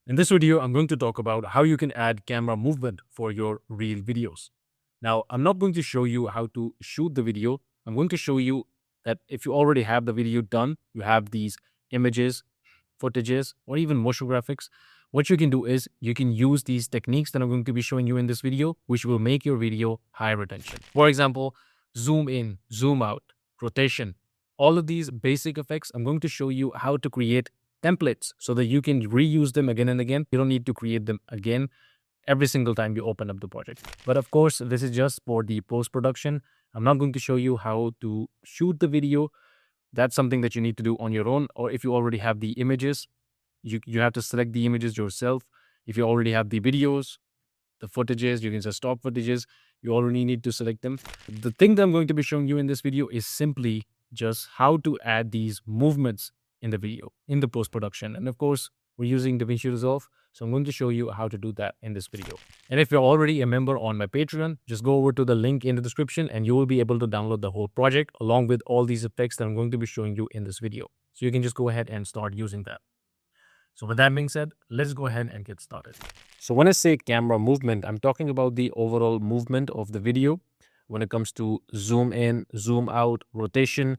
In this video, I'm going to talk about how you can add camera movement for your reel videos. Now, I'm not going to show you how to shoot the video. I'm going to show you that if you already have the video done, you have these images, footages, or even motion graphics, what you can do is you can use these techniques that I'm going to be showing you in this video, which will make your video high retention. For example, zoom in, zoom out, rotation, all of these basic effects, I'm going to show you how to create templates so that you can reuse them again and again. You don't need to create them again every single time you open up the project. But of course, this is just for the post-production. I'm not going to show you how to shoot the video. That's something that you need to do on your own. Or if you already have the images, you have to select the images yourself. If you already have the videos, the footages, you can just stop footages. You already need to select them. The thing that I'm going to be showing you in this video is simply just how to add these movements in the video, in the post-production. And of course, we're using DaVinci Resolve. So I'm going to show you how to do that in this video. And if you're already a member on my Patreon, just go over to the link in the description and you will be able to download the whole project along with all these effects that I'm going to be showing you in this video. So you can just go ahead and start using that. So with that being said, let's go ahead and get started. So when I say camera movement, I'm talking about the overall movement of the video when it comes to zoom in, zoom out, rotation,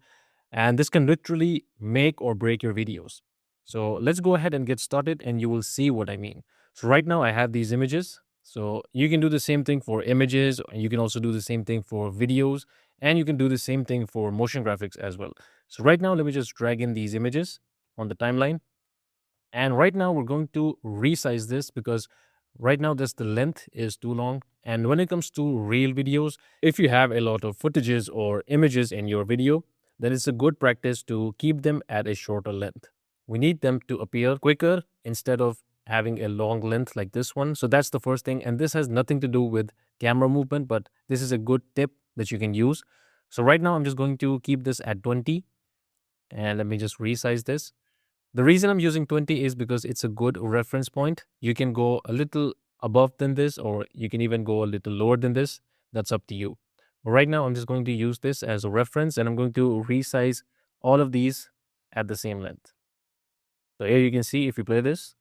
and this can literally make or break your videos. So let's go ahead and get started and you will see what I mean. So right now I have these images. So you can do the same thing for images, and you can also do the same thing for videos, and you can do the same thing for motion graphics as well. So right now, let me just drag in these images on the timeline. And right now we're going to resize this because right now the length is too long. And when it comes to reel videos, if you have a lot of footages or images in your video, then it's a good practice to keep them at a shorter length. We need them to appear quicker instead of having a long length like this one. So that's the first thing. And this has nothing to do with camera movement, but this is a good tip that you can use. So right now I'm just going to keep this at 20. And let me just resize this. The reason I'm using 20 is because it's a good reference point. You can go a little above than this, or you can even go a little lower than this. That's up to you. Right now, I'm just going to use this as a reference, and I'm going to resize all of these at the same length. So here you can see if you play this.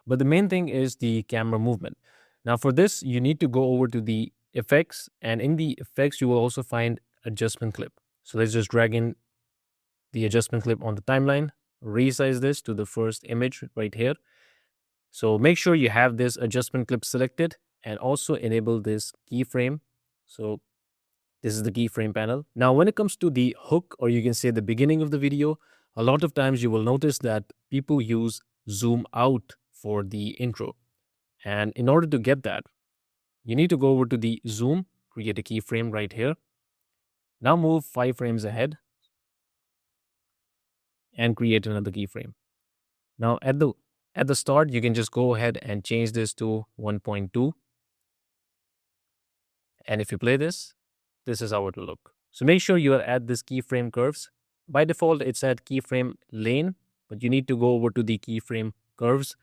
But the main thing is the camera movement. Now for this, you need to go over to the effects, and in the effects, you will also find adjustment clip. So let's just drag in the adjustment clip on the timeline, resize this to the first image right here. So make sure you have this adjustment clip selected and also enable this keyframe. So this is the keyframe panel. Now, when it comes to the hook, or you can say the beginning of the video, a lot of times you will notice that people use zoom out for the intro. And in order to get that, you need to go over to the zoom, create a keyframe right here. Now move 5 frames ahead and create another keyframe. Now at the start, you can just go ahead and change this to 1.2. And if you play this, this is how it will look. So make sure you are at this keyframe curves. By default, it's at keyframe lane, but you need to go over to the keyframe curves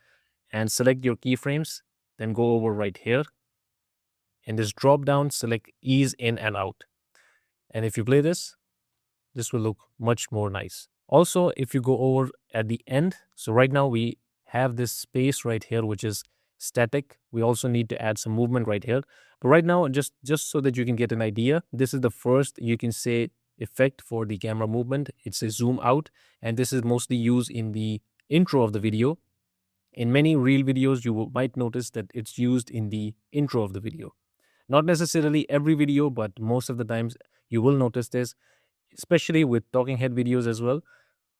and select your keyframes. Then go over right here. In this drop down, select ease in and out. And if you play this will look much more nice. Also, if you go over at the end, so right now we have this space right here, which is static. We also need to add some movement right here. But right now, just so that you can get an idea, this is the first, you can say, effect for the camera movement. It's a zoom out, and this is mostly used in the intro of the video. In many reel videos, you might notice that it's used in the intro of the video. Not necessarily every video, but most of the times you will notice this, especially with talking head videos as well.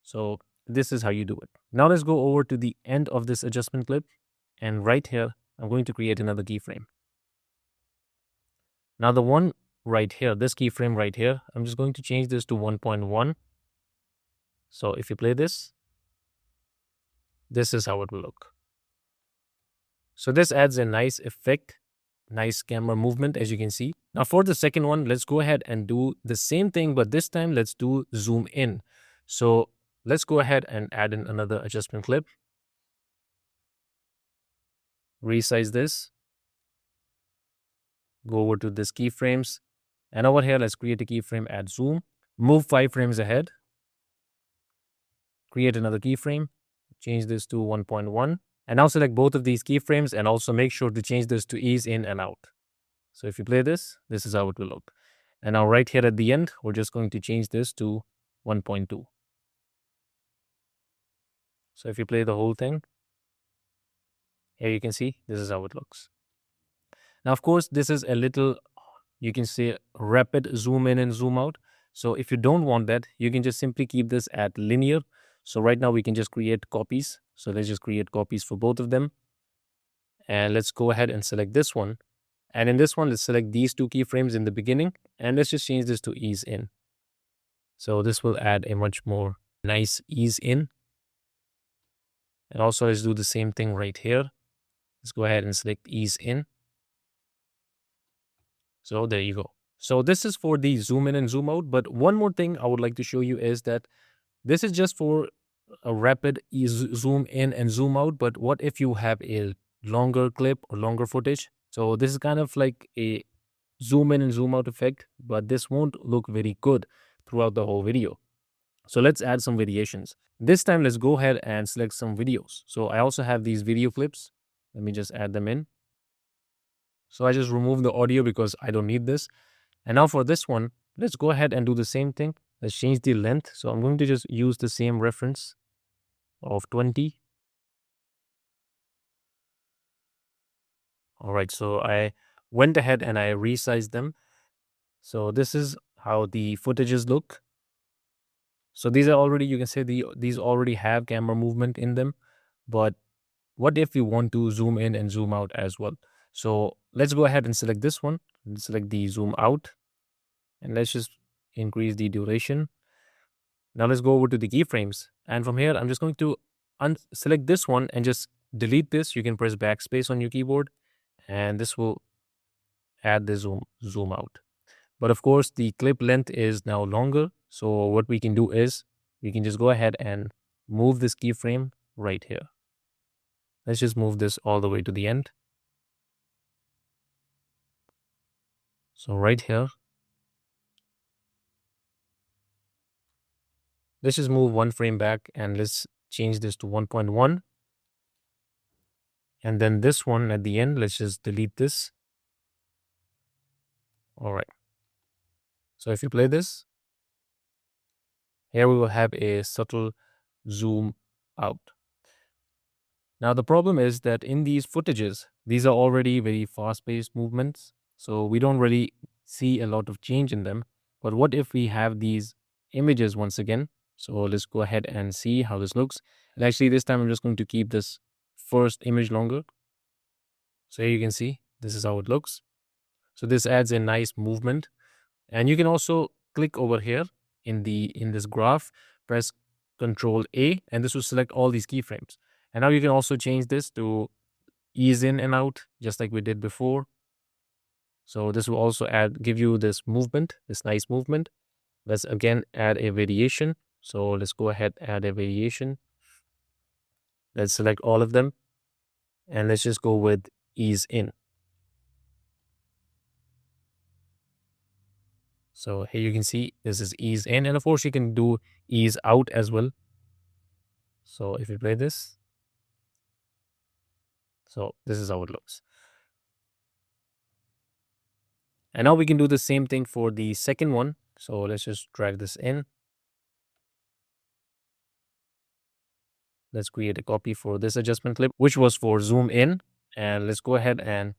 So this is how you do it. Now let's go over to the end of this adjustment clip, and right here, I'm going to create another keyframe. Now the one right here, this keyframe right here, I'm just going to change this to 1.1. So if you play this is how it will look. So this adds a nice effect, nice camera movement, as you can see. Now for the second one, let's go ahead and do the same thing, but this time let's do zoom in. So let's go ahead and add in another adjustment clip. Resize this. Go over to this keyframes. And over here, let's create a keyframe, add zoom. Move 5 frames ahead. Create another keyframe. change this to 1.1. And now select both of these keyframes and also make sure to change this to ease in and out. So if you play this, this is how it will look. And now right here at the end, we're just going to change this to 1.2. So if you play the whole thing, here you can see this is how it looks. Now, of course, this is a little, you can say, rapid zoom in and zoom out. So if you don't want that, you can just simply keep this at linear. So right now we can just create copies. So let's just create copies for both of them. And let's go ahead and select this one. And in this one, let's select these two keyframes in the beginning. And let's just change this to ease in. So this will add a much more nice ease in. And also let's do the same thing right here. Let's go ahead and select ease in. So there you go. So this is for the zoom in and zoom out. But one more thing I would like to show you is that this is just for a rapid zoom in and zoom out. But what if you have a longer clip or longer footage? So this is kind of like a zoom in and zoom out effect, but this won't look very good throughout the whole video. So let's add some variations. This time, let's go ahead and select some videos. So I also have these video clips. Let me just add them in. So I just remove the audio because I don't need this. And now for this one, let's go ahead and do the same thing. Let's change the length. So I'm going to just use the same reference of 20. All right, so I went ahead and I resized them. So this is how the footages look. So these are already, you can say these already have camera movement in them. But what if we want to zoom in and zoom out as well? So let's go ahead and select this one. Let's select the zoom out. And let's just increase the duration. Now let's go over to the keyframes. And from here, I'm just going to select this one and just delete this. You can press backspace on your keyboard. And this will add the zoom out. But of course, the clip length is now longer. So what we can do is we can just go ahead and move this keyframe right here. Let's just move this all the way to the end. So right here, let's just move one frame back and let's change this to 1.1. And then this one at the end, let's just delete this. All right. So if you play this, here we will have a subtle zoom out. Now the problem is that in these footages, these are already very fast-paced movements. So we don't really see a lot of change in them. But what if we have these images once again? So let's go ahead and see how this looks. And actually this time I'm just going to keep this first image longer. So here you can see, this is how it looks. So this adds a nice movement. And you can also click over here in this graph, press Control A, and this will select all these keyframes. And now you can also change this to ease in and out, just like we did before. So this will also give you this movement, this nice movement. Let's again add a variation. So let's go ahead, add a variation. Let's select all of them. And let's just go with ease in. So here you can see this is ease in. And of course, you can do ease out as well. So if you play this, so this is how it looks. And now we can do the same thing for the second one. So let's just drag this in. Let's create a copy for this adjustment clip, which was for zoom in. And let's go ahead and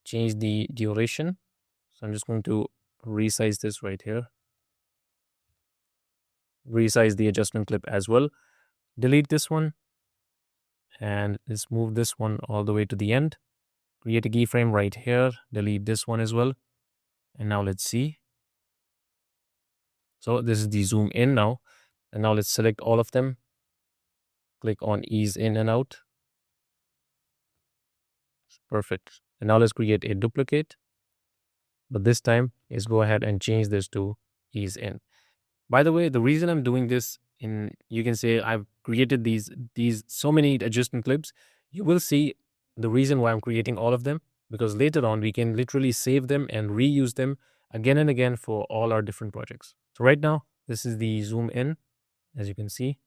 change the duration. So I'm just going to resize this right here. Resize the adjustment clip as well. Delete this one. And let's move this one all the way to the end. Create a keyframe right here. Delete this one as well. And now let's see. So this is the zoom in now. And now let's select all of them. Click on ease in and out. Perfect. And now let's create a duplicate. But this time is go ahead and change this to ease in. By the way, the reason I'm doing this you can say I've created these so many adjustment clips. You will see the reason why I'm creating all of them, because later on we can literally save them and reuse them again and again for all our different projects. So right now, this is the zoom in, as you can see.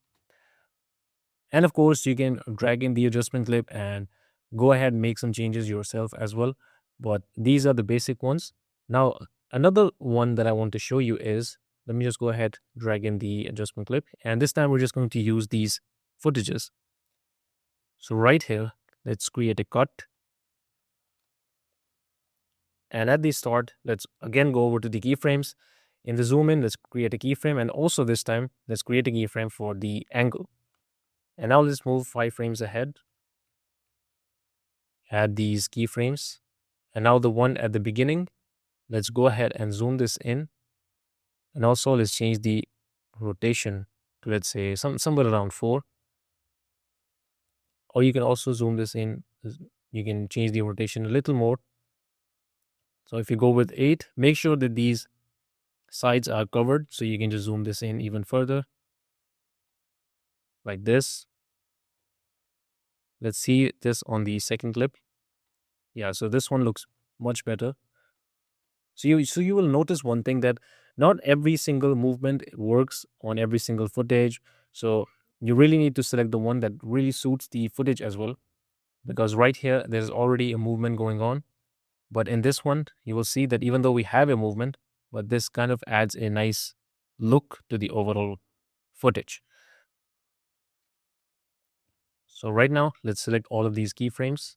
And of course, you can drag in the adjustment clip and go ahead and make some changes yourself as well. But these are the basic ones. Now, another one that I want to show you is, let me just go ahead, drag in the adjustment clip. And this time we're just going to use these footages. So right here, let's create a cut. And at the start, let's again go over to the keyframes. In the zoom in, let's create a keyframe. And also this time, let's create a keyframe for the angle. And now let's move 5 frames ahead. Add these keyframes. And now the one at the beginning, let's go ahead and zoom this in. And also let's change the rotation to, let's say, somewhere around 4. Or you can also zoom this in. You can change the rotation a little more. So if you go with 8, make sure that these sides are covered. So you can just zoom this in even further. Like this. Let's see this on the second clip. Yeah, so this one looks much better. So you will notice one thing, that not every single movement works on every single footage. So you really need to select the one that really suits the footage as well. Because right here, there's already a movement going on. But in this one, you will see that even though we have a movement, but this kind of adds a nice look to the overall footage. So right now, let's select all of these keyframes.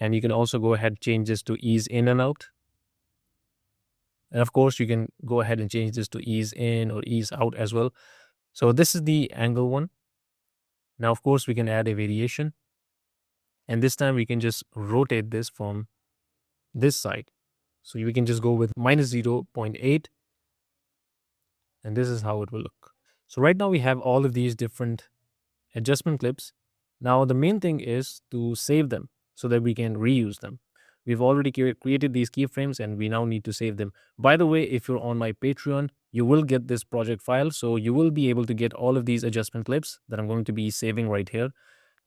And you can also go ahead and change this to ease in and out. And of course, you can go ahead and change this to ease in or ease out as well. So this is the angle one. Now, of course, we can add a variation. And this time we can just rotate this from this side. So we can just go with minus 0.8. And this is how it will look. So right now we have all of these different adjustment clips. Now, the main thing is to save them so that we can reuse them. We've already created these keyframes and we now need to save them. By the way, if you're on my Patreon, you will get this project file. So you will be able to get all of these adjustment clips that I'm going to be saving right here.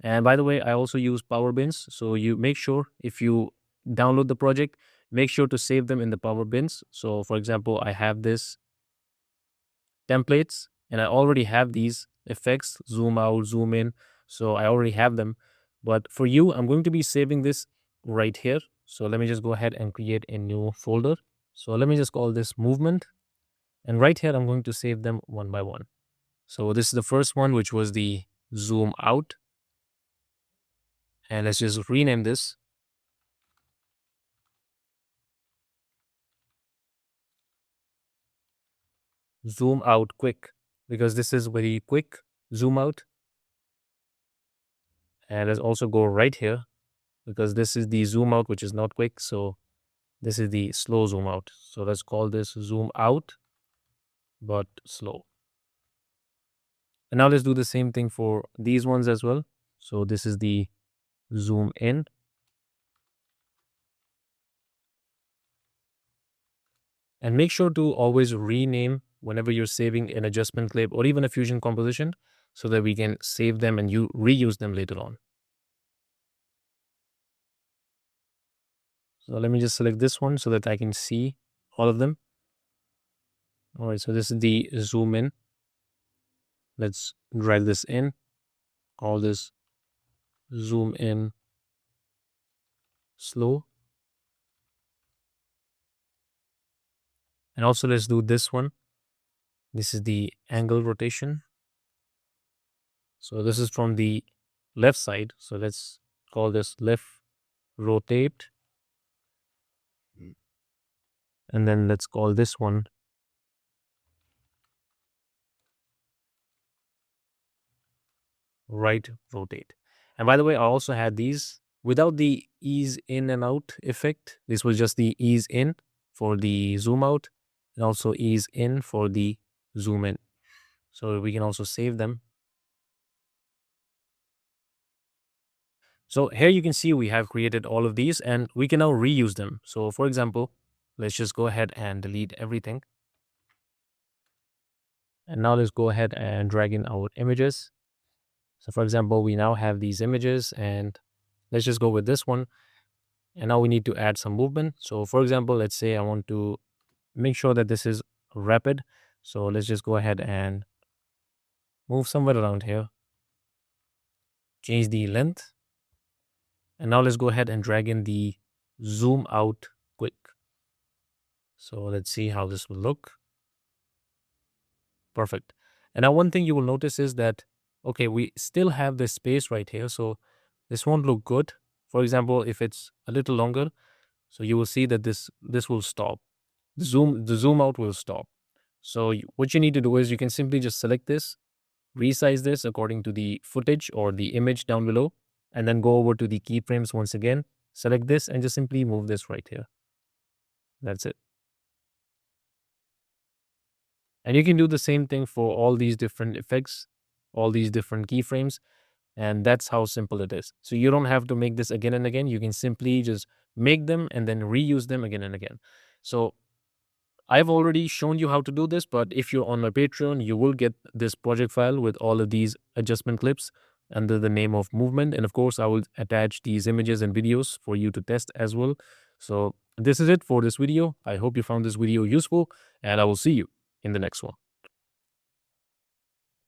And by the way, I also use Power Bins. So you make sure, if you download the project, make sure to save them in the Power Bins. So for example, I have this templates and I already have these effects, zoom out, zoom in. So I already have them. But for you, I'm going to be saving this right here. So let me just go ahead and create a new folder. So let me just call this movement. And right here, I'm going to save them one by one. So this is the first one, which was the zoom out. And let's just rename this zoom out quick, because this is very quick zoom out. And let's also go right here, because this is the zoom out, which is not quick. So this is the slow zoom out. So let's call this zoom out, but slow. And now let's do the same thing for these ones as well. So this is the zoom in. And make sure to always rename whenever you're saving an adjustment clip or even a fusion composition, so that we can save them and you reuse them later on. So let me just select this one so that I can see all of them. All right, so this is the zoom in. Let's drag this in, call this zoom in slow. And also let's do this one. This is the angle rotation. So this is from the left side. So let's call this left rotate. And then let's call this one right rotate. And by the way, I also had these without the ease in and out effect. This was just the ease in for the zoom out and also ease in for the zoom in. So we can also save them. So here you can see we have created all of these and we can now reuse them. So for example, let's just go ahead and delete everything. And now let's go ahead and drag in our images. So for example, we now have these images and let's just go with this one. And now we need to add some movement. So for example, let's say I want to make sure that this is rapid. So let's just go ahead and move somewhere around here. change the length. And now let's go ahead and drag in the zoom out quick. So let's see how this will look. Perfect. And now one thing you will notice is that, okay, we still have this space right here. So this won't look good. For example, if it's a little longer, so you will see that this will stop. The zoom out will stop. So what you need to do is you can simply just select this, resize this according to the footage or the image down below, and then go over to the keyframes once again, select this and just simply move this right here. That's it. And you can do the same thing for all these different effects, all these different keyframes. And that's how simple it is. So you don't have to make this again and again. You can simply just make them and then reuse them again and again. So I've already shown you how to do this, but if you're on my Patreon, you will get this project file with all of these adjustment clips under the name of movement. And of course, I will attach these images and videos for you to test as well. So this is it for this video. I hope you found this video useful, and I will see you in the next one.